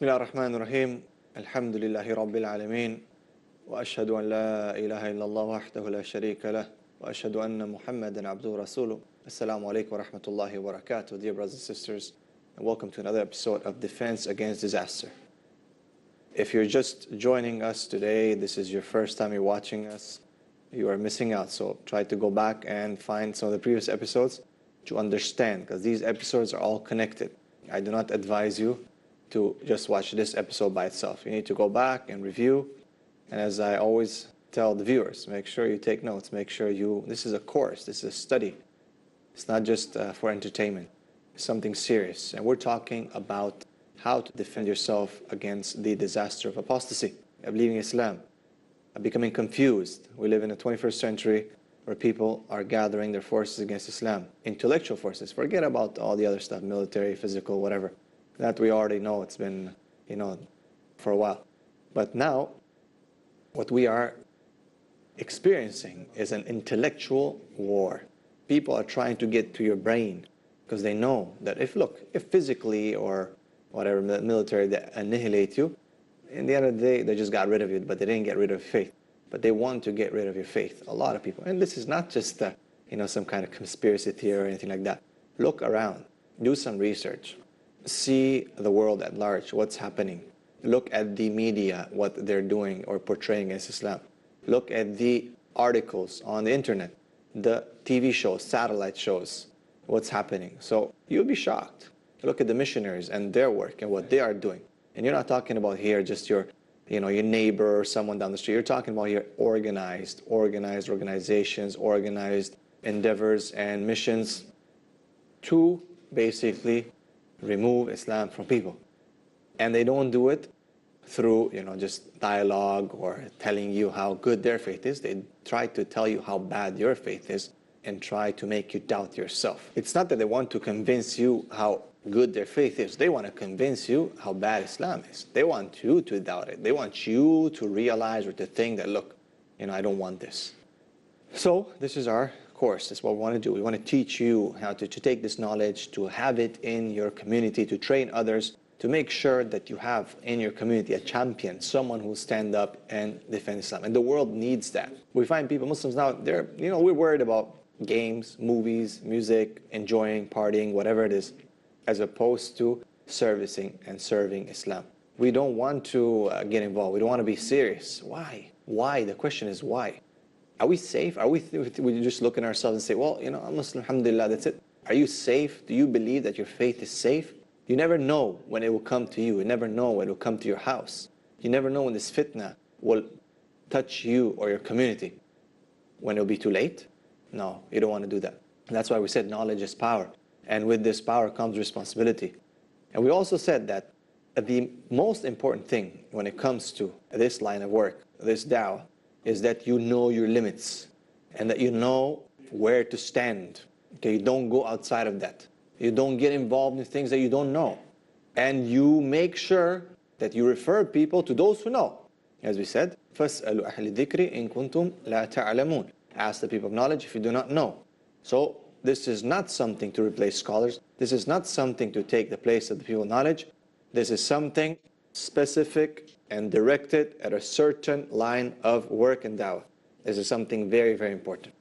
بسم الله الرحمن الرحيم الحمد لله رب العالمين وأشهد أن لا إله إلا الله وحده لا شريك له وأشهد أن محمدا عبده ورسوله. Assalamu alaikum wa rahmatullahi wa barakatuh. Dear brothers and sisters, and welcome to another episode of Defense Against Disaster. If you're just joining us today, this is your first time you're watching us, you are missing out. So try to go back and find some of the previous episodes to understand, because these episodes are all connected. I do not advise you to just watch this episode by itself. You need to go back and review. And as I always tell the viewers, make sure you take notes. Make sure this is a course, this is a study. It's not just for entertainment. It's something serious. And we're talking about how to defend yourself against the disaster of apostasy, of leaving Islam, of becoming confused. We live in the 21st century where people are gathering their forces against Islam. Intellectual forces. Forget about all the other stuff, military, physical, whatever. That we already know. It's been, for a while. But now, what we are experiencing is an intellectual war. People are trying to get to your brain because they know that if physically or whatever, military, they annihilate you, in the end of the day, they just got rid of you, but they didn't get rid of faith. But they want to get rid of your faith. A lot of people. And this is not just, some kind of conspiracy theory or anything like that. Look around. Do some research. See the world at large, what's happening. Look at the media, what they're doing or portraying against Islam. Look at the articles on the internet, the TV shows, satellite shows, what's happening. So you'll be shocked. Look at the missionaries and their work and what they are doing. And you're not talking about here just your neighbor or someone down the street. You're talking about here organized organizations, organized endeavors and missions to basically remove Islam from people. And they don't do it through, just dialogue or telling you how good their faith is. They try to tell you how bad your faith is and try to make you doubt yourself. It's not that they want to convince you how good their faith is. They want to convince you how bad Islam is. They want you to doubt it. They want you to realize or to think that, look, I don't want this. So this is our course. That's what we want to do. We want to teach you how to take this knowledge, to have it in your community, to train others, to make sure that you have in your community a champion, someone who will stand up and defend Islam. And the world needs that. We find people, Muslims now, we're worried about games, movies, music, enjoying, partying, whatever it is, as opposed to serving Islam. We don't want to get involved. We don't want to be serious. Why? Why? The question is why? Are we safe? We just look at ourselves and say, well, I'm Muslim, alhamdulillah, that's it. Are you safe? Do you believe that your faith is safe? You never know when it will come to you. You never know when it will come to your house. You never know when this fitna will touch you or your community. When it will be too late? No, you don't want to do that. And that's why we said knowledge is power. And with this power comes responsibility. And we also said that the most important thing when it comes to this line of work, this da'wah, is that you know your limits and that you know where to stand. Okay, you don't go outside of that. You don't get involved in things that you don't know. And you make sure that you refer people to those who know. As we said, فَاسْأَلُوا أَهْلِ الذِّكْرِ إِن كُنْتُمْ لَا تَعْلَمُونَ. Ask the people of knowledge if you do not know. So this is not something to replace scholars. This is not something to take the place of the people of knowledge. This is something specific and directed at a certain line of work and da'wah. This is something very, very important.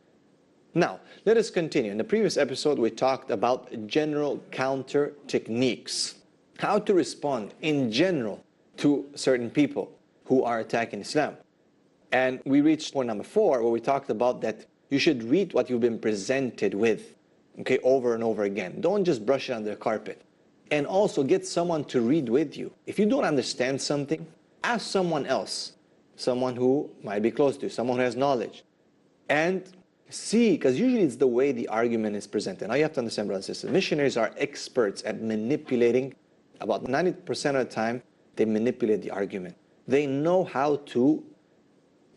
Now, let us continue. In the previous episode, we talked about general counter techniques. How to respond in general to certain people who are attacking Islam. And we reached point number 4, where we talked about that you should read what you've been presented with, okay, over and over again. Don't just brush it under the carpet. And also get someone to read with you. If you don't understand something, ask someone else, someone who might be close to you, someone who has knowledge. And see, because usually it's the way the argument is presented. Now you have to understand, brothers and sisters, missionaries are experts at manipulating. About 90% of the time, they manipulate the argument. They know how to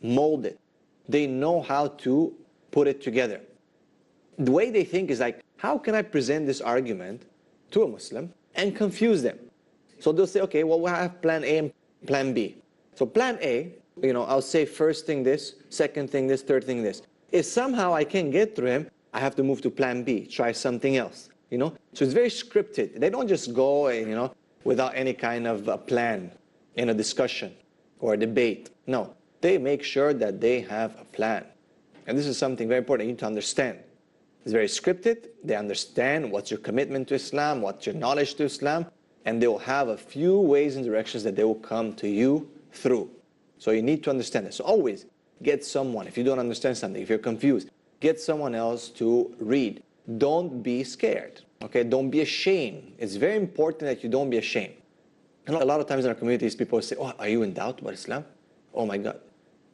mold it. They know how to put it together. The way they think is like, how can I present this argument to a Muslim and confuse them? So they'll say, okay, well, we have plan A and plan B. So plan A, I'll say first thing this, second thing this, third thing this. If somehow I can't get through him, I have to move to plan B, try something else, So it's very scripted. They don't just go and, without any kind of a plan in a discussion or a debate. No, they make sure that they have a plan. And this is something very important you need to understand. It's very scripted. They understand what's your commitment to Islam, what's your knowledge to Islam, and they will have a few ways and directions that they will come to you through. So you need to understand this. So always get someone, if you don't understand something, if you're confused, get someone else to read. Don't be scared, okay? Don't be ashamed. It's very important that you don't be ashamed. And a lot of times in our communities, people say, oh, are you in doubt about Islam? Oh my God.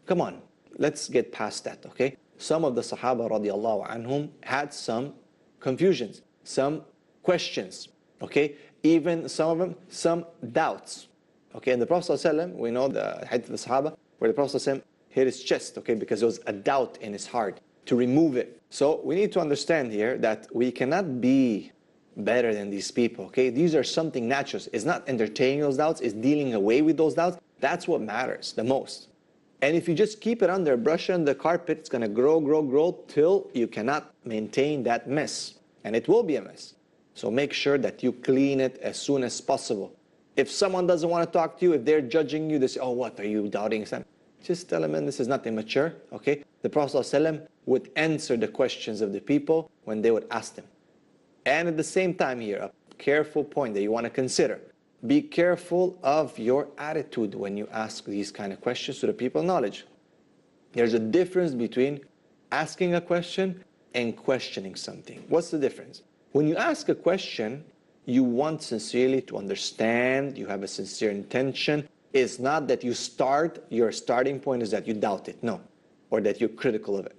Come on, let's get past that, okay? Some of the Sahaba radiallahu anhum had some confusions, some questions, okay? Even some of them, some doubts, okay? And the Prophet ﷺ, we know the hadith of the Sahaba, where the Prophet ﷺ hit his chest, okay? Because there was a doubt in his heart, to remove it. So we need to understand here that we cannot be better than these people, okay? These are something natural. It's not entertaining those doubts, it's dealing away with those doubts. That's what matters the most. And if you just keep it under, brush it under the carpet, it's going to grow till you cannot maintain that mess. And it will be a mess. So make sure that you clean it as soon as possible. If someone doesn't want to talk to you, if they're judging you, they say, oh, what, are you doubting Islam? Just tell them, man, this is not immature, okay? The Prophet ﷺ would answer the questions of the people when they would ask them. And at the same time here, a careful point that you want to consider. Be careful of your attitude when you ask these kind of questions to the people of knowledge. There's a difference between asking a question and questioning something. What's the difference? When you ask a question, you want sincerely to understand, you have a sincere intention. It's not that you your starting point is that you doubt it, no. Or that you're critical of it.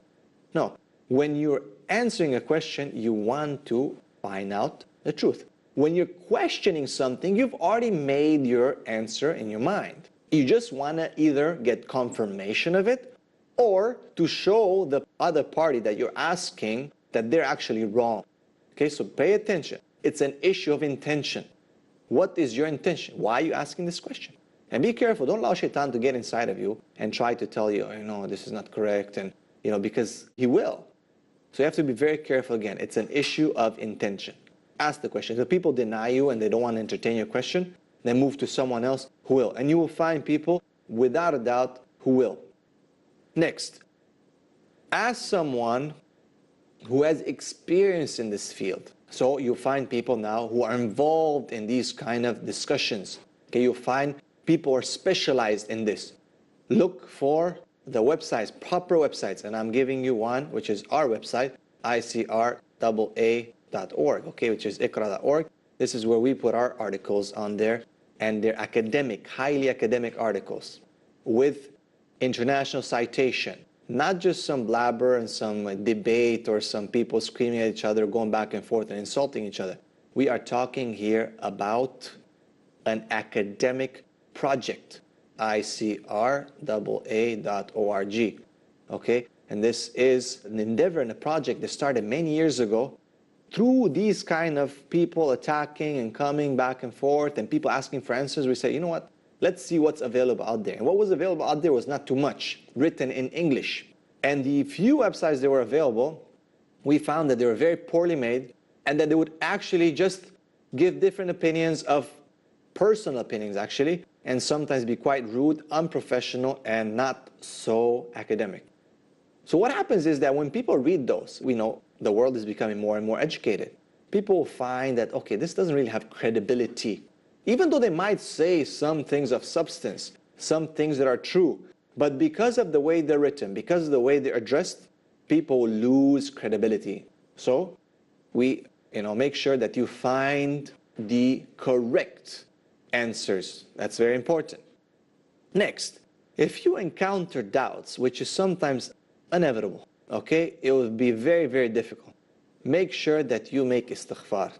No. When you're answering a question, you want to find out the truth. When you're questioning something, you've already made your answer in your mind. You just want to either get confirmation of it or to show the other party that you're asking that they're actually wrong. Okay, so pay attention. It's an issue of intention. What is your intention? Why are you asking this question? And be careful. Don't allow shaitan to get inside of you and try to tell you, oh, no, this is not correct, and because he will. So you have to be very careful again. It's an issue of intention. Ask the question. If people deny you and they don't want to entertain your question, then move to someone else who will. And you will find people, without a doubt, who will. Next, ask someone who has experience in this field. So you'll find people now who are involved in these kind of discussions. Okay, you'll find people who are specialized in this. Look for the websites, proper websites. And I'm giving you one, which is our website, icraa.org, okay, which is ikra.org. This is where we put our articles on there. And they're academic, highly academic articles with international citation. Not just some blabber and some debate or some people screaming at each other, going back and forth and insulting each other. We are talking here about an academic project, icraa.org, okay? And this is an endeavor and a project that started many years ago through these kind of people attacking and coming back and forth and people asking for answers. We say, you know what? Let's see what's available out there. And what was available out there was not too much, written in English. And the few websites that were available, we found that they were very poorly made and that they would actually just give different opinions of personal opinions actually, and sometimes be quite rude, unprofessional, and not so academic. So what happens is that when people read those, we know the world is becoming more and more educated. People will find that, okay, this doesn't really have credibility. Even though they might say some things of substance, some things that are true, but because of the way they're written, because of the way they're addressed, people will lose credibility. So we make sure that you find the correct answers. That's very important. Next, if you encounter doubts, which is sometimes inevitable, okay, it will be very, very difficult. Make sure that you make istighfar.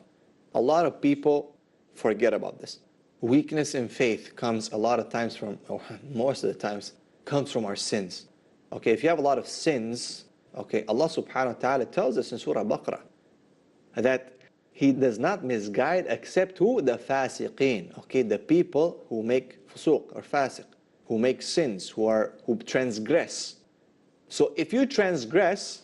A lot of people forget about this. Weakness in faith comes a lot of times from, or most of the times, comes from our sins. Okay, if you have a lot of sins, okay, Allah subhanahu wa ta'ala tells us in Surah Baqarah that He does not misguide except who? The fasiqeen, okay, the people who make fusuq or fasiq, who make sins, who transgress. So if you transgress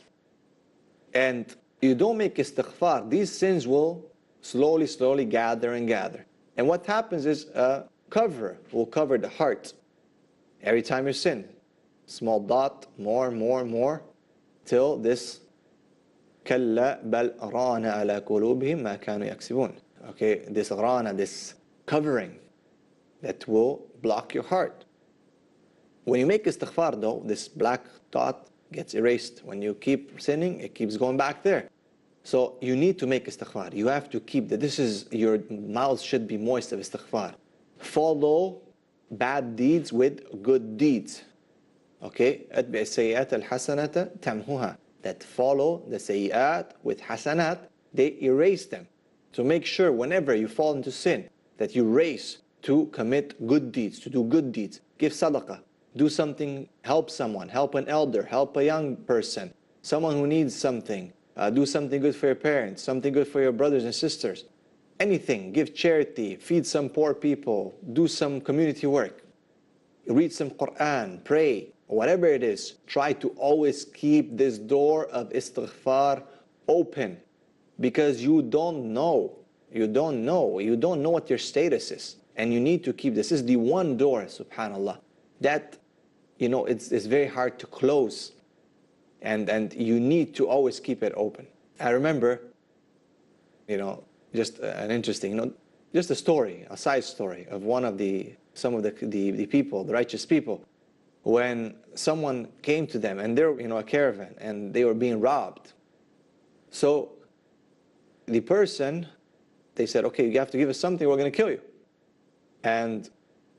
and you don't make istighfar, these sins will slowly gather and gather. And what happens is a cover will cover the heart. Every time you sin, small dot, more, till this كلا بل ران على قلوبهم ما كانوا يكسبون. Okay, this rana, this covering that will block your heart. When you make istighfar though, this black dot gets erased. When you keep sinning, it keeps going back there. So you need to make istighfar. You have to keep that. This is, your mouth should be moist of istighfar. Follow bad deeds with good deeds. Okay, أتبع السيئات الحسنة تمحوها. That follow the sayyat with hasanat, they erase them. So make sure whenever you fall into sin that you race to commit good deeds, to do good deeds. Give sadaqah, do something, help someone, help an elder, help a young person, someone who needs something, do something good for your parents, something good for your brothers and sisters. Anything, give charity, feed some poor people, do some community work, read some Qur'an, pray. Whatever it is, try to always keep this door of istighfar open, because you don't know what your status is, and you need to keep this. This is the one door, subhanallah, that it's very hard to close, and you need to always keep it open. I remember, just an interesting, just a story, a side story of some of the people, the righteous people. When someone came to them and they're a caravan and they were being robbed. So the person, they said, okay, you have to give us something, we're going to kill you. And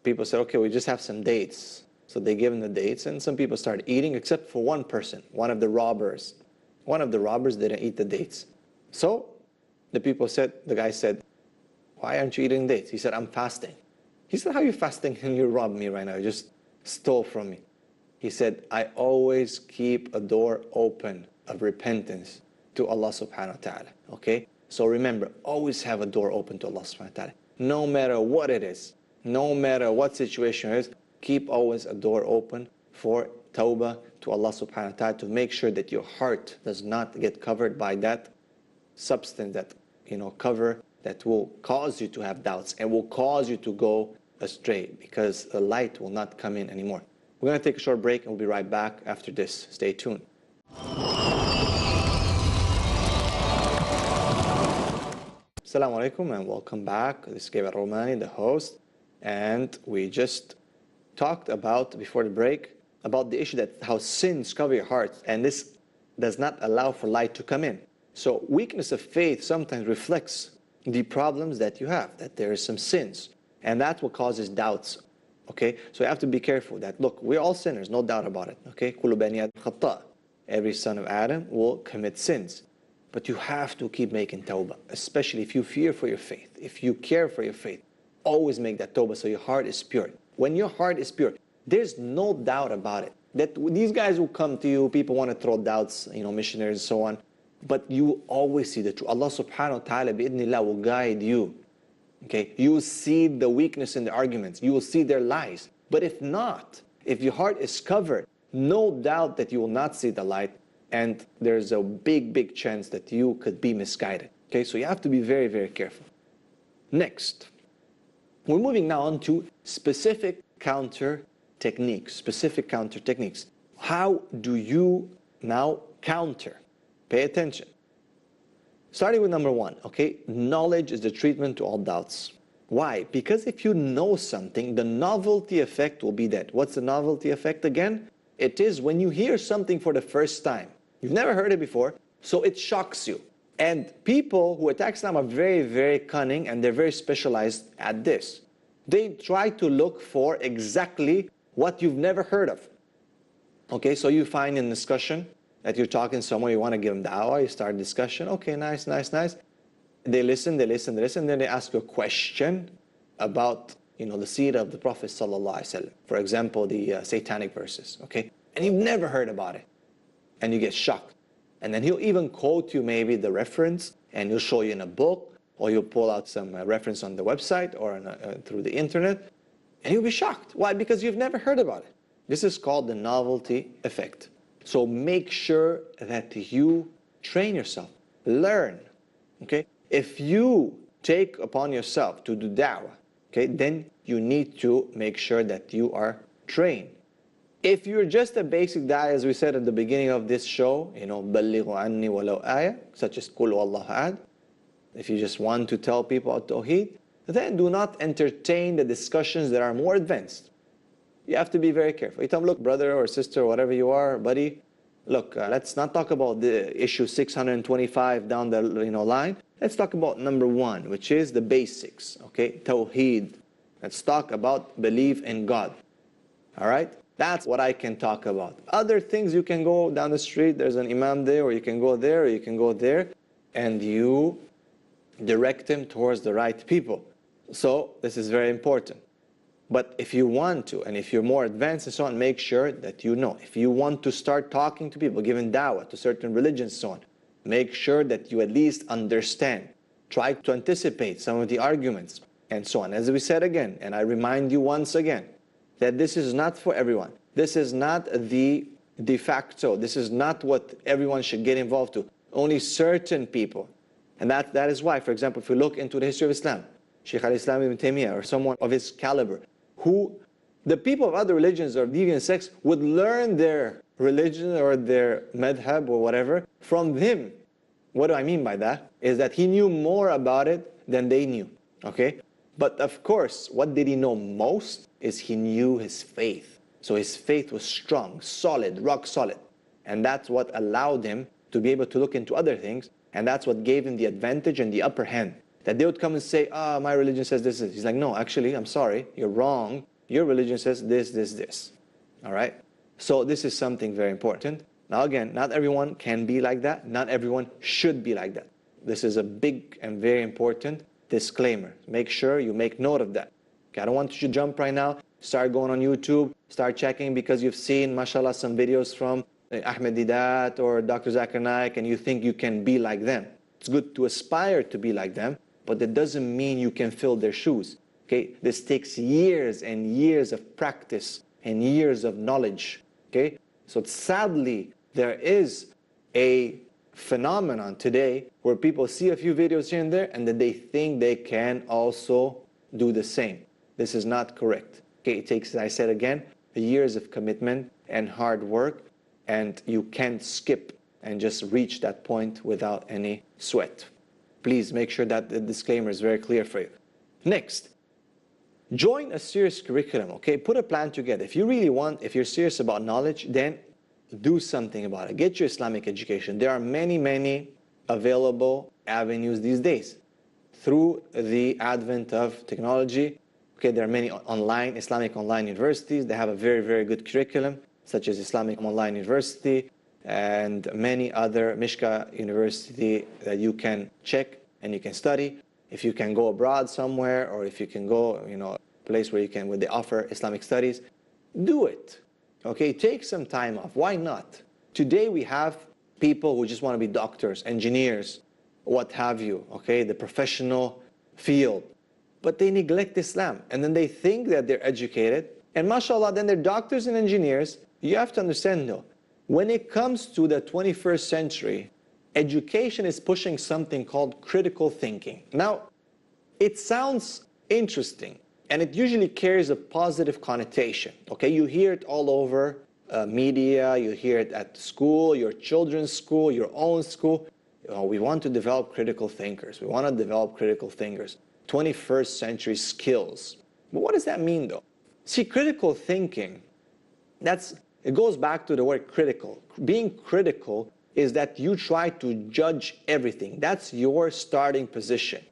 people said, okay, we just have some dates. So they gave them the dates, and some people started eating, except for one person, one of the robbers. One of the robbers didn't eat the dates. So the guy said, why aren't you eating dates? He said, I'm fasting. He said, how are you fasting and you robbed me right now? You just stole from me. He said, I always keep a door open of repentance to Allah subhanahu wa ta'ala. Okay? So remember, always have a door open to Allah subhanahu wa ta'ala. No matter what it is, no matter what situation it is, keep always a door open for tawbah to Allah subhanahu wa ta'ala, to make sure that your heart does not get covered by that substance, that cover that will cause you to have doubts and will cause you to go astray, because the light will not come in anymore. We're going to take a short break and we'll be right back after this. Stay tuned. Assalamu alaikum and welcome back. This is Gabriel Al-Romaani, the host, and we just talked about, before the break, about the issue that how sins cover your heart, and this does not allow for light to come in. So weakness of faith sometimes reflects the problems that you have, that there is some sins, and that's what causes doubts. Okay, so you have to be careful that, look, we're all sinners, no doubt about it. Okay, كُلُّ بَنِي آدَمَ خَطَّاءٌ. Every son of Adam will commit sins. But you have to keep making tawbah, especially if you fear for your faith, if you care for your faith. Always make that tawbah so your heart is pure. When your heart is pure, there's no doubt about it. That these guys will come to you, people want to throw doubts, missionaries and so on. But you always see the truth. Allah subhanahu wa ta'ala bi'idhnillah will guide you. Okay, you will see the weakness in the arguments. You will see their lies. But if not, if your heart is covered, no doubt that you will not see the light, and there's a big chance that you could be misguided. Okay, so you have to be very, very careful. Next, we're moving now on to specific counter techniques. How do you now counter? Pay attention. Starting with number one, okay, knowledge is the treatment to all doubts. Why? Because if you know something, the novelty effect will be that. What's the novelty effect again? It is when you hear something for the first time. You've never heard it before, so it shocks you. And people who attack Islam are very, very cunning, and they're very specialized at this. They try to look for exactly what you've never heard of. Okay, so you find in discussion that you're talking to someone, you want to give them da'wah, you start a discussion, okay, nice. They listen, then they ask you a question about, the seerah of the Prophet ﷺ. For example, the satanic verses, okay? And you've never heard about it. And you get shocked. And then he'll even quote you maybe the reference, and he'll show you in a book, or you'll pull out some reference on the website or through the internet, and you'll be shocked. Why? Because you've never heard about it. This is called the novelty effect. So make sure that you train yourself, learn, okay? If you take upon yourself to do da'wah, okay, then you need to make sure that you are trained. If you're just a basic da'ah, as we said at the beginning of this show, بَلِّغُوا عَنِّي وَلَوْ آيَةً, such as قُلْ وَاللَّهُ أَحَدٌ, if you just want to tell people about Tawheed, then do not entertain the discussions that are more advanced. You have to be very careful. You tell them, look, brother or sister, whatever you are, buddy, look, let's not talk about the issue 625 down the line. Let's talk about number 1, which is the basics, okay? Tawheed. Let's talk about belief in God. All right? That's what I can talk about. Other things, you can go down the street, there's an imam there, or you can go there, or you can go there, and you direct them towards the right people. So this is very important. But if you want to, and if you're more advanced and so on, make sure that you know. If you want to start talking to people, giving da'wah to certain religions and so on, make sure that you at least understand. Try to anticipate some of the arguments and so on. As we said again, and I remind you once again, that this is not for everyone. This is not the de facto. This is not what everyone should get involved to. Only certain people. And that is why, for example, if we look into the history of Islam, Shaykh al-Islam ibn Taymiyyah, or someone of his caliber, the people of other religions or deviant sects would learn their religion or their madh'hab or whatever from him. What do I mean by that? Is that he knew more about it than they knew. Okay? But of course, what did he know most is he knew his faith. So his faith was strong, solid, rock solid. And that's what allowed him to be able to look into other things. And that's what gave him the advantage and the upper hand. That they would come and say, my religion says this. He's like, no, actually, I'm sorry, you're wrong. Your religion says this, this, this. All right? So this is something very important. Now again, not everyone can be like that. Not everyone should be like that. This is a big and very important disclaimer. Make sure you make note of that. Okay, I don't want you to jump right now, start going on YouTube, start checking because you've seen, mashallah, some videos from Ahmed Didat or Dr. Zakir Naik, and you think you can be like them. It's good to aspire to be like them, but that doesn't mean you can fill their shoes. Okay, this takes years and years of practice and years of knowledge. Okay, so sadly, there is a phenomenon today where people see a few videos here and there and then they think they can also do the same. This is not correct. Okay, it takes, as I said again, years of commitment and hard work, and you can't skip and just reach that point without any sweat. Please make sure that the disclaimer is very clear for you. Next, join a serious curriculum, okay? Put a plan together. If you really want, if you're serious about knowledge, then do something about it. Get your Islamic education. There are many, many available avenues these days. Through the advent of technology, okay, there are many online, Islamic online universities. They have a very, very good curriculum, such as Islamic Online University and many other, Mishka University, that you can check and you can study. If you can go abroad somewhere, or if you can go, a place where they offer Islamic studies, do it. Okay, take some time off. Why not? Today we have people who just want to be doctors, engineers, what have you, okay, the professional field. But they neglect Islam, and then they think that they're educated, and mashallah, then they're doctors and engineers. You have to understand though, when it comes to the 21st century, education is pushing something called critical thinking. Now, it sounds interesting, and it usually carries a positive connotation. Okay, you hear it all over media, you hear it at school, your children's school, your own school. We want to develop critical thinkers. We want to develop critical thinkers. 21st century skills. But what does that mean though? See, critical thinking, it goes back to the word critical. Being critical is that you try to judge everything. That's your starting position.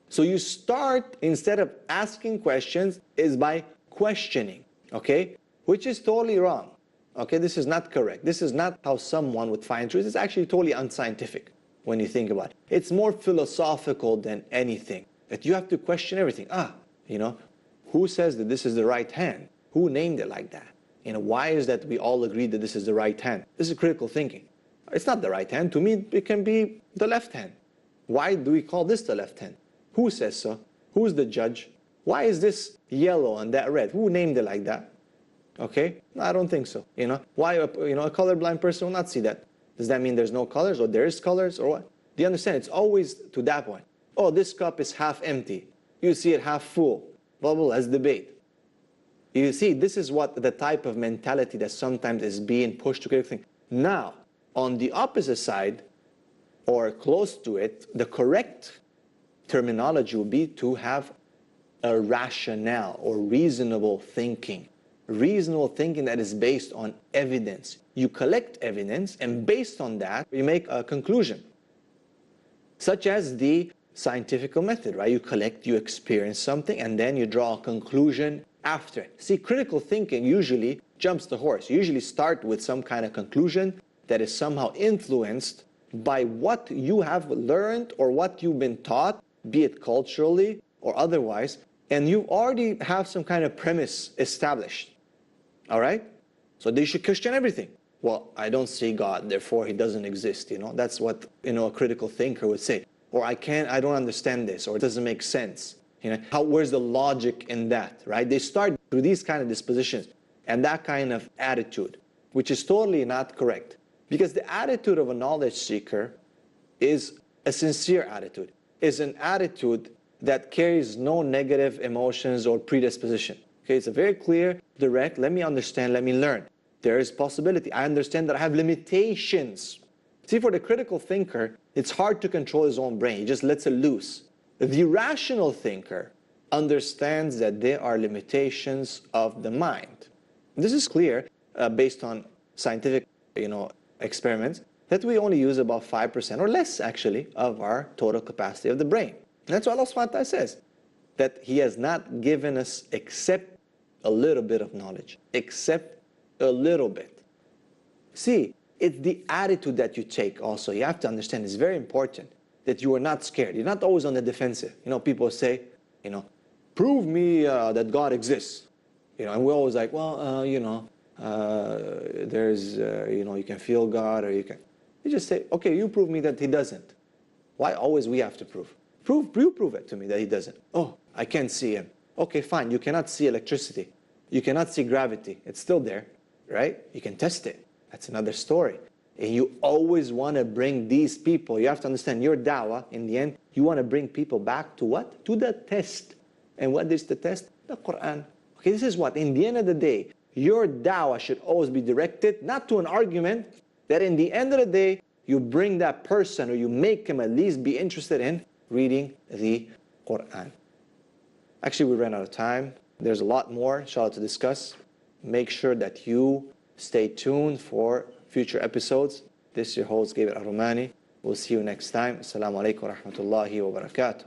So you start, instead of asking questions, is by questioning, okay? Which is totally wrong, okay? This is not correct. This is not how someone would find truth. It's actually totally unscientific when you think about it. It's more philosophical than anything, that you have to question everything. Who says that this is the right hand? Who named it like that? Why is that we all agree that this is the right hand? This is critical thinking. It's not the right hand. To me, it can be the left hand. Why do we call this the left hand? Who says so? Who's the judge? Why is this yellow and that red? Who named it like that? Okay? No, I don't think so. Why a colorblind person will not see that? Does that mean there's no colors, or there is colors, or what? Do you understand? It's always to that point. oh, this cup is half empty. You see it half full. Blah, blah, let's debate. You see, this is what the type of mentality that sometimes is being pushed to critical thinking. Now, on the opposite side, or close to it, the correct terminology would be to have a rationale or reasonable thinking. Reasonable thinking that is based on evidence. You collect evidence, and based on that, you make a conclusion. Such as the scientific method, right? You collect, you experience something, and then you draw a conclusion after it. See, critical thinking usually jumps the horse. You usually start with some kind of conclusion that is somehow influenced by what you have learned or what you've been taught, be it culturally or otherwise, and you already have some kind of premise established. All right? So they should question everything. Well, I don't see God, therefore he doesn't exist, That's what, a critical thinker would say. Or I don't understand this, or it doesn't make sense. Where's the logic in that, right? They start through these kind of dispositions and that kind of attitude, which is totally not correct. Because the attitude of a knowledge seeker is a sincere attitude, is an attitude that carries no negative emotions or predisposition. Okay, it's a very clear, direct, let me understand, let me learn. There is possibility. I understand that I have limitations. See, for the critical thinker, it's hard to control his own brain. He just lets it loose. The rational thinker understands that there are limitations of the mind. This is clear based on scientific, experiments, that we only use about 5% or less, actually, of our total capacity of the brain. And that's what Allah subhanahu wa ta'ala says, that He has not given us except a little bit of knowledge, except a little bit. See, it's the attitude that you take also. You have to understand, it's very important that you are not scared. You're not always on the defensive. People say, prove me that God exists. And we're always like, well, there's, you can feel God, or you just say, okay, you prove me that He doesn't. Why always we have to prove? You prove it to me that He doesn't. Oh, I can't see Him. Okay, fine. You cannot see electricity. You cannot see gravity. It's still there, right? You can test it. That's another story. And you always want to bring these people, you have to understand, your da'wah, in the end, you want to bring people back to what? To the test. And what is the test? The Qur'an. Okay, this is what? In the end of the day, your da'wah should always be directed, not to an argument, that in the end of the day, you bring that person, or you make him at least be interested in reading the Qur'an. Actually, we ran out of time. There's a lot more, inshallah, to discuss. Make sure that you stay tuned for future episodes. This is your host, Gabriel Al-Romaani. We'll see you next time. Assalamu alaikum wa rahmatullahi wa barakatuh.